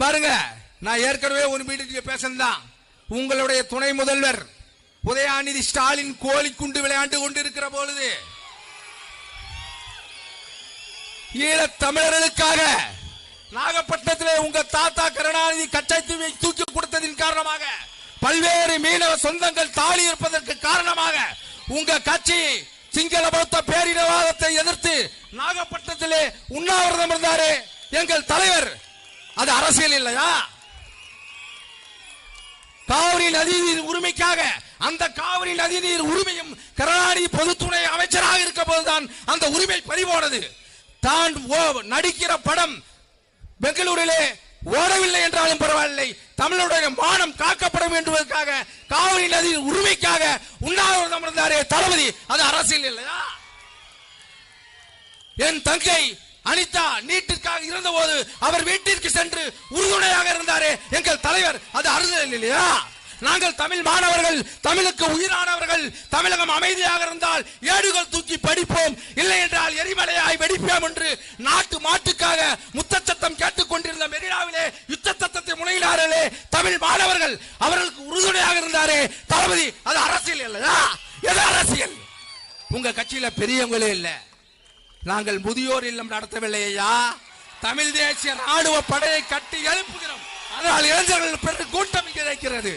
பாருங்க, நான் ஏற்கனவே ஒரு மீட்டிங் பேசதான். உங்களுடைய துணை முதல்வர் உதயநிதி ஸ்டாலின் கோழி குண்டு விளையாண்டு கொண்டிருக்கிற பொழுது ஈழத் தமிழர்களுக்காக நாகப்பட்டினத்திலே உங்க தாத்தா கருணாநிதி கச்சத்தீவை தூக்கி கொடுத்ததின் காரணமாக பல்வேறு மீனவ சொந்தங்கள் தாலி இருப்பதற்கு காரணமாக உங்க கட்சி சிங்கள பௌத்த பேரினவாதத்தை எதிர்த்து நாகப்பட்டினத்திலே உண்ணாவிரதம் இருந்தாரு எங்கள் தலைவர். அது அரசியல் இல்லையா? காவிரி நதிநீர் உரிமைக்காக அந்த காவிரி நதிநீர் உரிமையும் கருணாநிதி பொதுத்துறை அமைச்சராக இருக்க போதுதான் அந்த உரிமை பறிபோனது. தான் நடிக்கிற படம் பெங்களூரிலே ஓடவில்லை என்றாலும் பரவாயில்லை, தமிழுடைய மானம் காக்கப்படும் என்பதற்காக காவிரி நதியின் உரிமைக்காக உண்ணாவிரதம் இருந்தாரே தளபதி. அது அரசியல் இல்லையா? என் தங்கை அனிதா நீட்டிற்காக இருந்த போது அவர் வீட்டிற்கு சென்று உறுதுணையாக இருந்தாரே எங்கள் தலைவர். அது அரசியல் இல்லையா? நாங்கள் தமிழ் மாணவர்கள், தமிழுக்கு உயிரானவர்கள், தமிழகம் அமைதியாக இருந்தால் ஏடுகள் தூக்கி படிப்போம், இல்லை என்றால் எரிமலையாய் வெடிப்போம் என்று நாட்டு மாட்டுக்காக முத்த சத்தம் கேட்டுக் கொண்டிருந்த மெரினாவிலே யுத்த சத்தத்தை முனையினார்களே தமிழ் மாணவர்கள், அவர்களுக்கு உறுதுணையாக இருந்தாரே தளபதி. அது அரசியல் இல்லையா? எது அரசியல்? உங்க கட்சியில பெரியவங்களே இல்ல. நாங்கள் முதியோர் இல்லம் நடத்தவில்லையா? தமிழ் தேசிய ராணுவ படையை கட்டி எழுப்புகிறோம். அதனால் இளைஞர்கள் பெரு கூட்டம் கிடைக்கிறது.